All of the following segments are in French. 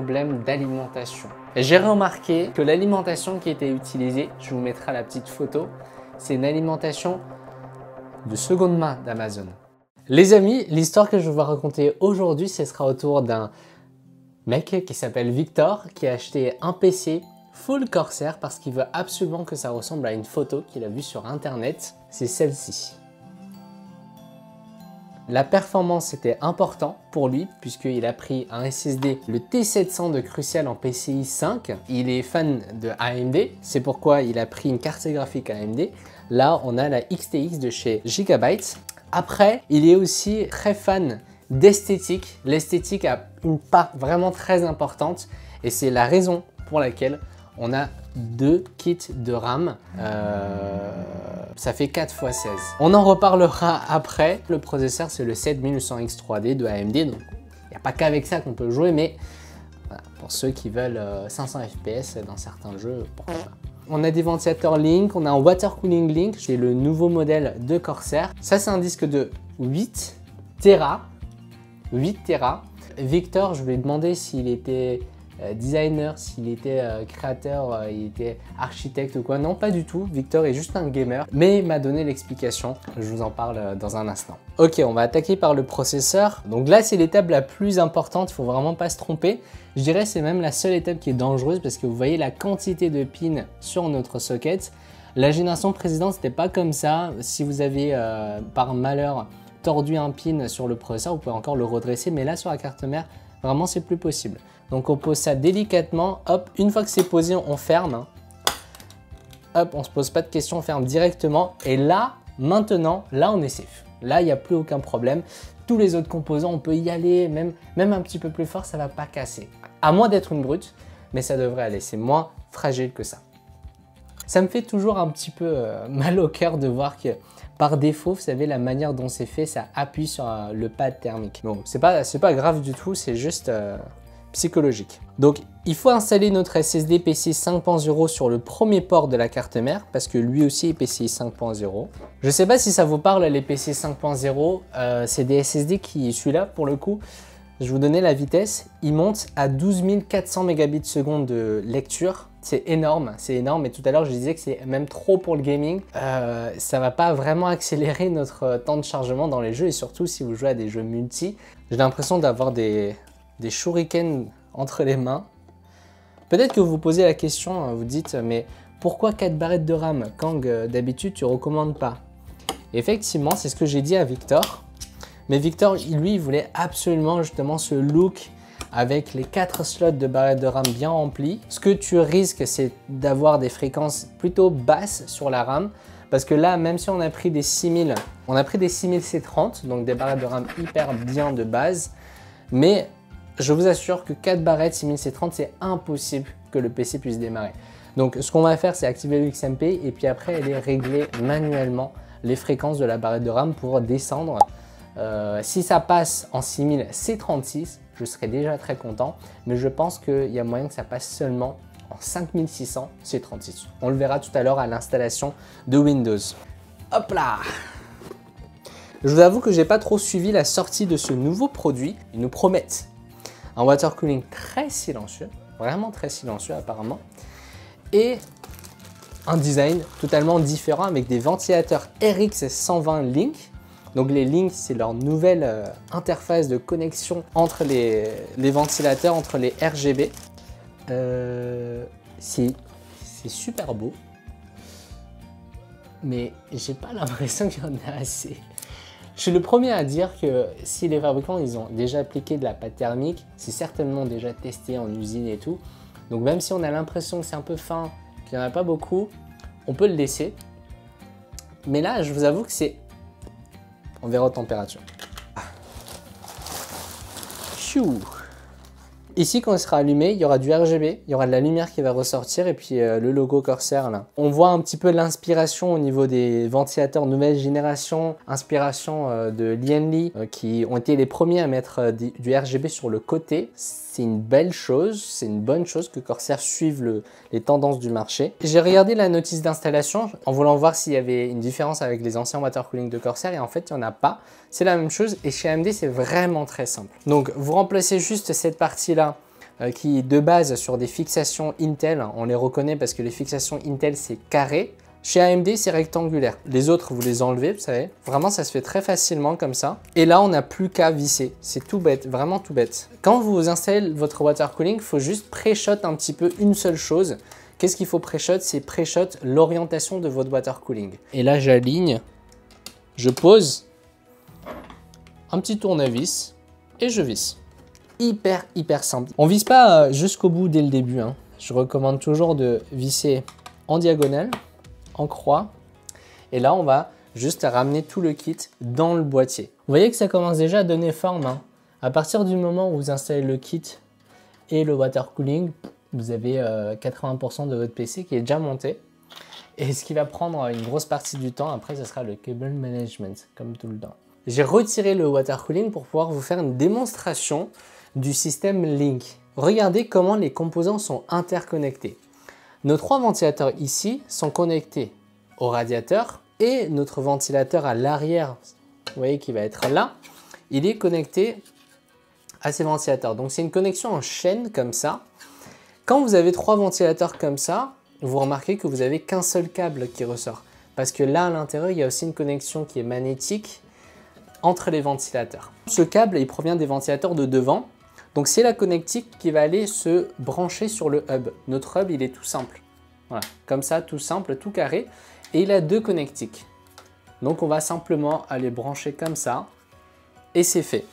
problème d'alimentation. J'ai remarqué que l'alimentation qui était utilisée, je vous mettrai la petite photo, c'est une alimentation de seconde main d'Amazon. Les amis, l'histoire que je vais vous raconter aujourd'hui, ce sera autour d'un mec qui s'appelle Victor, qui a acheté un PC full Corsair parce qu'il veut absolument que ça ressemble à une photo qu'il a vue sur internet. C'est celle-ci. La performance était importante pour lui puisqu'il a pris un SSD, le T700 de Crucial en PCI 5. Il est fan de AMD, c'est pourquoi il a pris une carte graphique AMD. Là, on a la XTX de chez Gigabyte. Après, il est aussi très fan d'esthétique. L'esthétique a une part vraiment très importante et c'est la raison pour laquelle on a 2 kits de RAM. Ça fait 4 x 16. On en reparlera après. Le processeur, c'est le 7800X 3D de AMD. Donc, il n'y a pas qu'avec ça qu'on peut jouer, mais voilà, pour ceux qui veulent 500 FPS dans certains jeux, pourquoi pas. On a des ventilateurs Link, on a un water cooling Link, c'est le nouveau modèle de Corsair. Ça, c'est un disque de 8 Tera. 8 Tera. Victor, je lui ai demandé s'il était designer, s'il était créateur, il était architecte ou quoi. Non, pas du tout. Victor est juste un gamer, mais il m'a donné l'explication. Je vous en parle dans un instant. Ok, on va attaquer par le processeur. Donc là, c'est l'étape la plus importante. Il faut vraiment pas se tromper. Je dirais c'est même la seule étape qui est dangereuse parce que vous voyez la quantité de pins sur notre socket. La génération précédente, c'était pas comme ça. Si vous avez par malheur tordu un pin sur le processeur, vous pouvez encore le redresser, mais là sur la carte mère, vraiment c'est plus possible. Donc on pose ça délicatement, hop, une fois que c'est posé, on ferme. Hop, on se pose pas de questions, on ferme directement. Et là, maintenant, là on est safe. Là, il n'y a plus aucun problème. Tous les autres composants, on peut y aller, même un petit peu plus fort, ça va pas casser. À moins d'être une brute, mais ça devrait aller, c'est moins fragile que ça. Ça me fait toujours un petit peu mal au cœur de voir que par défaut, vous savez, la manière dont c'est fait, ça appuie sur le pad thermique. Donc, c'est pas grave du tout, c'est juste psychologique. Donc, il faut installer notre SSD PCI 5.0 sur le premier port de la carte mère parce que lui aussi est PCI 5.0. Je ne sais pas si ça vous parle, les PCI 5.0. C'est des SSD qui, celui-là, pour le coup, je vais vous donner la vitesse. Il monte à 12 400 mégabits seconde de lecture. C'est énorme, et tout à l'heure je disais que c'est même trop pour le gaming. Ça va pas vraiment accélérer notre temps de chargement dans les jeux et surtout si vous jouez à des jeux multi. J'ai l'impression d'avoir des shurikens entre les mains. Peut-être que vous vous posez la question, vous dites mais pourquoi 4 barrettes de RAM quand d'habitude tu recommandes pas? Effectivement, c'est ce que j'ai dit à Victor. Mais Victor, lui, il voulait absolument justement ce look avec les 4 slots de barrettes de RAM bien remplis. Ce que tu risques, c'est d'avoir des fréquences plutôt basses sur la RAM. Parce que là, même si on a pris des 6000, on a pris des 6000 C30, donc des barrettes de RAM hyper bien de base. Mais je vous assure que 4 barrettes 6000 C30, c'est impossible que le PC puisse démarrer. Donc ce qu'on va faire, c'est activer le XMP et puis après, aller régler manuellement les fréquences de la barrette de RAM pour descendre. Si ça passe en 6000 C36, je serais déjà très content, mais je pense qu'il y a moyen que ça passe seulement en 5600 C36. On le verra tout à l'heure à l'installation de Windows. Hop là! Je vous avoue que j'ai pas trop suivi la sortie de ce nouveau produit. Ils nous promettent un water cooling très silencieux, vraiment très silencieux apparemment, et un design totalement différent avec des ventilateurs RX 120 Link. Donc les Link, c'est leur nouvelle interface de connexion entre les ventilateurs, entre les RGB. C'est super beau, mais j'ai pas l'impression qu'il y en a assez. Je suis le premier à dire que si les fabricants ils ont déjà appliqué de la pâte thermique, c'est certainement déjà testé en usine et tout. Donc même si on a l'impression que c'est un peu fin, qu'il n'y en a pas beaucoup, on peut le laisser. Mais là, je vous avoue que c'est... On verra aux températures. Chou. Ici, quand il sera allumé, il y aura du RGB, il y aura de la lumière qui va ressortir et puis le logo Corsair là. On voit un petit peu l'inspiration au niveau des ventilateurs nouvelle génération, inspiration de Lienli qui ont été les premiers à mettre du RGB sur le côté. C'est une belle chose, c'est une bonne chose que Corsair suive les tendances du marché. J'ai regardé la notice d'installation en voulant voir s'il y avait une différence avec les anciens water cooling de Corsair et en fait il n'y en a pas. C'est la même chose et chez AMD c'est vraiment très simple. Donc vous remplacez juste cette partie là qui de base sur des fixations Intel, on les reconnaît parce que les fixations Intel c'est carré. Chez AMD, c'est rectangulaire. Les autres, vous les enlevez, vous savez. Vraiment, ça se fait très facilement comme ça. Et là, on n'a plus qu'à visser. C'est tout bête, vraiment tout bête. Quand vous installez votre water cooling, il faut juste pré-shot un petit peu une seule chose. Qu'est-ce qu'il faut pré-shot? C'est pré-shot l'orientation de votre water cooling. Et là, j'aligne, je pose un petit tournevis et je visse. Hyper simple. On visse pas jusqu'au bout dès le début, hein. Je recommande toujours de visser en diagonale, en croix, et là on va juste ramener tout le kit dans le boîtier. Vous voyez que ça commence déjà à donner forme, hein. À partir du moment où vous installez le kit et le water cooling, vous avez 80% de votre PC qui est déjà monté, et ce qui va prendre une grosse partie du temps après, ce sera le cable management comme tout le temps. J'ai retiré le water cooling pour pouvoir vous faire une démonstration du système Link. Regardez comment les composants sont interconnectés. Nos 3 ventilateurs ici sont connectés au radiateur et notre ventilateur à l'arrière, vous voyez qui va être là, il est connecté à ces ventilateurs. Donc c'est une connexion en chaîne comme ça. Quand vous avez 3 ventilateurs comme ça, vous remarquez que vous n'avez qu'un seul câble qui ressort. Parce que là à l'intérieur, il y a aussi une connexion qui est magnétique entre les ventilateurs. Ce câble, il provient des ventilateurs de devant. Donc c'est la connectique qui va aller se brancher sur le hub. Notre hub, il est tout simple. Voilà, comme ça, tout simple, tout carré. Et il a 2 connectiques. Donc on va simplement aller brancher comme ça. Et c'est fait.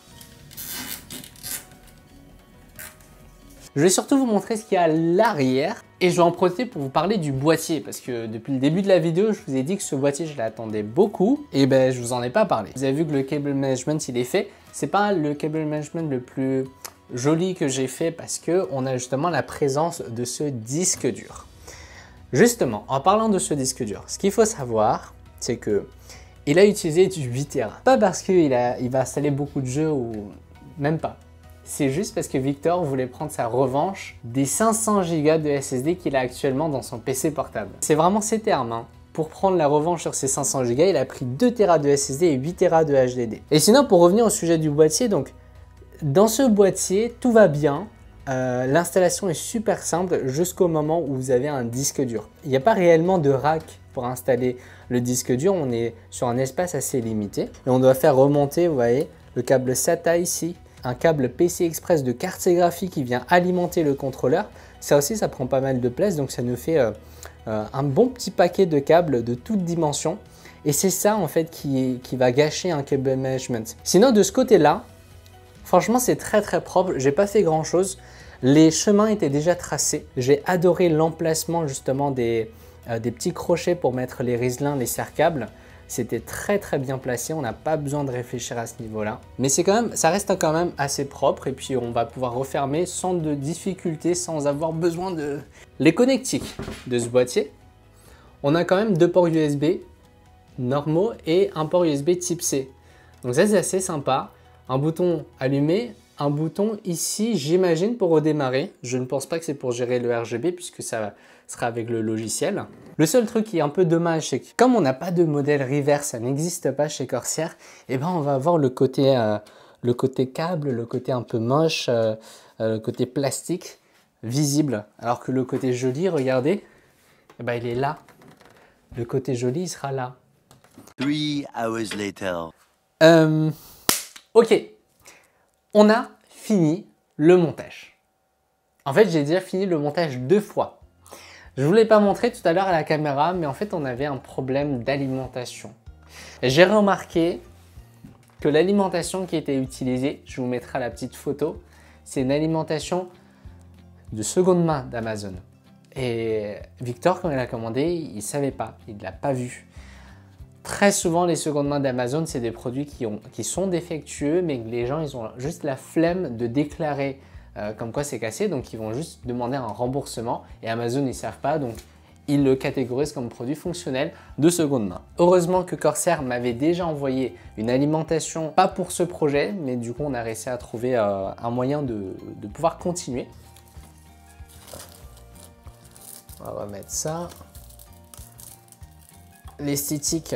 Je vais surtout vous montrer ce qu'il y a à l'arrière. Et je vais en profiter pour vous parler du boîtier. Parce que depuis le début de la vidéo, je vous ai dit que ce boîtier, je l'attendais beaucoup. Et ben, je vous en ai pas parlé. Vous avez vu que le cable management, il est fait. C'est pas le cable management le plus joli que j'ai fait parce que on a justement la présence de ce disque dur. Justement, en parlant de ce disque dur, ce qu'il faut savoir, c'est que il a utilisé du 8 Tera. Pas parce qu'il va installer beaucoup de jeux ou même pas. C'est juste parce que Victor voulait prendre sa revanche des 500 Go de SSD qu'il a actuellement dans son PC portable. C'est vraiment ses termes, hein. Pour prendre la revanche sur ces 500 Go, il a pris 2 Tera de SSD et 8 Tera de HDD. Et sinon, pour revenir au sujet du boîtier, donc dans ce boîtier, tout va bien. L'installation est super simple jusqu'au moment où vous avez un disque dur. Il n'y a pas réellement de rack pour installer le disque dur. On est sur un espace assez limité. Et on doit faire remonter, vous voyez, le câble SATA ici, un câble PCI Express de carte graphique qui vient alimenter le contrôleur. Ça aussi, ça prend pas mal de place, donc ça nous fait un bon petit paquet de câbles de toutes dimensions. Et c'est ça en fait qui va gâcher un cable management. Sinon, de ce côté-là, franchement, c'est très propre. J'ai pas fait grand chose. Les chemins étaient déjà tracés. J'ai adoré l'emplacement justement des petits crochets pour mettre les riselins, les serre-câbles. C'était très bien placé. On n'a pas besoin de réfléchir à ce niveau-là. Mais c'est quand même, ça reste quand même assez propre. Et puis on va pouvoir refermer sans de difficulté, sans avoir besoin de... Les connectiques de ce boîtier, on a quand même 2 ports USB normaux et un port USB type C. Donc ça, c'est assez sympa. Un bouton allumé, un bouton ici, j'imagine, pour redémarrer. Je ne pense pas que c'est pour gérer le RGB puisque ça sera avec le logiciel. Le seul truc qui est un peu dommage, c'est que comme on n'a pas de modèle reverse, ça n'existe pas chez Corsair, et ben on va avoir le côté câble, le côté un peu moche, le côté plastique visible. Alors que le côté joli, regardez, et ben il est là. Le côté joli, il sera là. 3 hours later. Ok, on a fini le montage. En fait, j'ai déjà fini le montage 2 fois. Je ne vous l'ai pas montré tout à l'heure à la caméra, mais en fait, on avait un problème d'alimentation. J'ai remarqué que l'alimentation qui était utilisée, je vous mettrai la petite photo, c'est une alimentation de seconde main d'Amazon. Et Victor, quand il a commandé, il ne savait pas, il ne l'a pas vu. Très souvent, les secondes mains d'Amazon, c'est des produits qui sont défectueux, mais que les gens, ils ont juste la flemme de déclarer comme quoi c'est cassé. Donc, ils vont juste demander un remboursement. Et Amazon, ils ne savent pas, donc ils le catégorisent comme produit fonctionnel de seconde main. Heureusement que Corsair m'avait déjà envoyé une alimentation, pas pour ce projet, mais du coup, on a réussi à trouver un moyen de pouvoir continuer. On va mettre ça. L'esthétique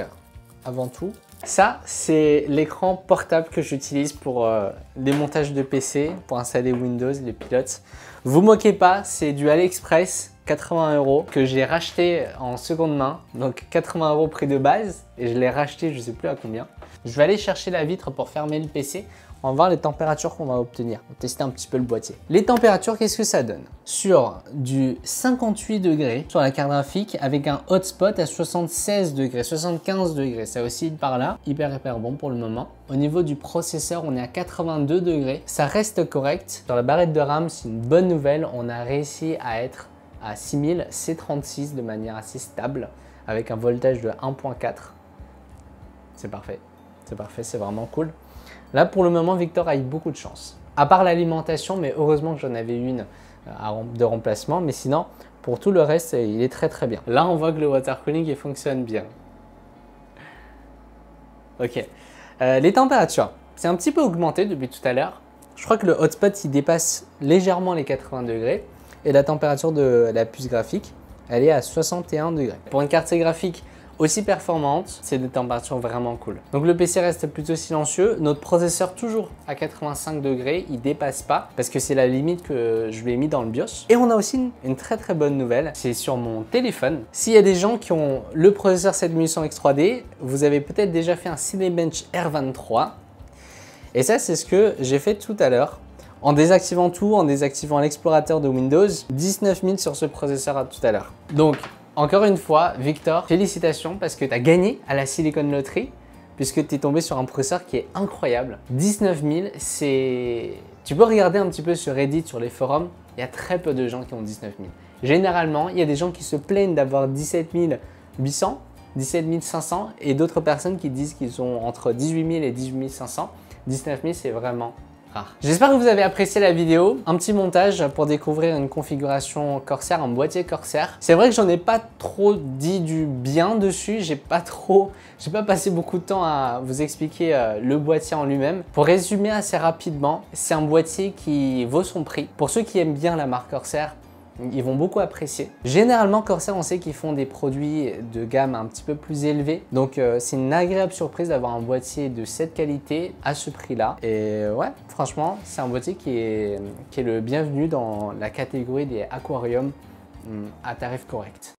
avant tout. Ça, c'est l'écran portable que j'utilise pour les montages de PC, pour installer Windows, les pilotes. Vous moquez pas, c'est du AliExpress, 80 € que j'ai racheté en seconde main. Donc 80 € prix de base et je l'ai racheté je sais plus à combien. Je vais aller chercher la vitre pour fermer le PC. On va voir les températures qu'on va obtenir. On va tester un petit peu le boîtier. Les températures, qu'est-ce que ça donne? Sur du 58 degrés sur la carte graphique avec un hotspot à 76 degrés, 75 degrés. Ça oscille par là. Hyper bon pour le moment. Au niveau du processeur, on est à 82 degrés. Ça reste correct. Sur la barrette de RAM, c'est une bonne nouvelle. On a réussi à être à 6000 C36 de manière assez stable avec un voltage de 1.4. C'est parfait. C'est parfait, c'est vraiment cool. Là, pour le moment, Victor a eu beaucoup de chance. À part l'alimentation, mais heureusement que j'en avais une de remplacement. Mais sinon, pour tout le reste, il est très bien. Là, on voit que le water cooling il fonctionne bien. Ok. Les températures, c'est un petit peu augmenté depuis tout à l'heure. Je crois que le hotspot, il dépasse légèrement les 80 degrés. Et la température de la puce graphique, elle est à 61 degrés. Pour une carte graphique aussi performante, c'est des températures vraiment cool. Donc le PC reste plutôt silencieux. Notre processeur toujours à 85 degrés, il dépasse pas parce que c'est la limite que je lui ai mis dans le BIOS. Et on a aussi une très bonne nouvelle, c'est sur mon téléphone. S'il y a des gens qui ont le processeur 7800 X3D, vous avez peut-être déjà fait un Cinebench R23. Et ça, c'est ce que j'ai fait tout à l'heure. En désactivant tout, en désactivant l'explorateur de Windows, 19 000 sur ce processeur tout à l'heure. Donc, encore une fois, Victor, félicitations parce que tu as gagné à la Silicon Lottery puisque tu es tombé sur un processeur qui est incroyable. 19 000, c'est... Tu peux regarder un petit peu sur Reddit, sur les forums, il y a très peu de gens qui ont 19 000. Généralement, il y a des gens qui se plaignent d'avoir 17 800, 17 500 et d'autres personnes qui disent qu'ils ont entre 18 000 et 18 500. 19 000, c'est vraiment rare. J'espère que vous avez apprécié la vidéo. Un petit montage pour découvrir une configuration Corsair, un boîtier Corsair. C'est vrai que j'en ai pas trop dit du bien dessus. J'ai pas passé beaucoup de temps à vous expliquer le boîtier en lui-même. Pour résumer assez rapidement, c'est un boîtier qui vaut son prix. Pour ceux qui aiment bien la marque Corsair, ils vont beaucoup apprécier. Généralement, Corsair, on sait qu'ils font des produits de gamme un petit peu plus élevés. Donc, c'est une agréable surprise d'avoir un boîtier de cette qualité à ce prix-là. Et ouais, franchement, c'est un boîtier qui est le bienvenu dans la catégorie des aquariums à tarif correct.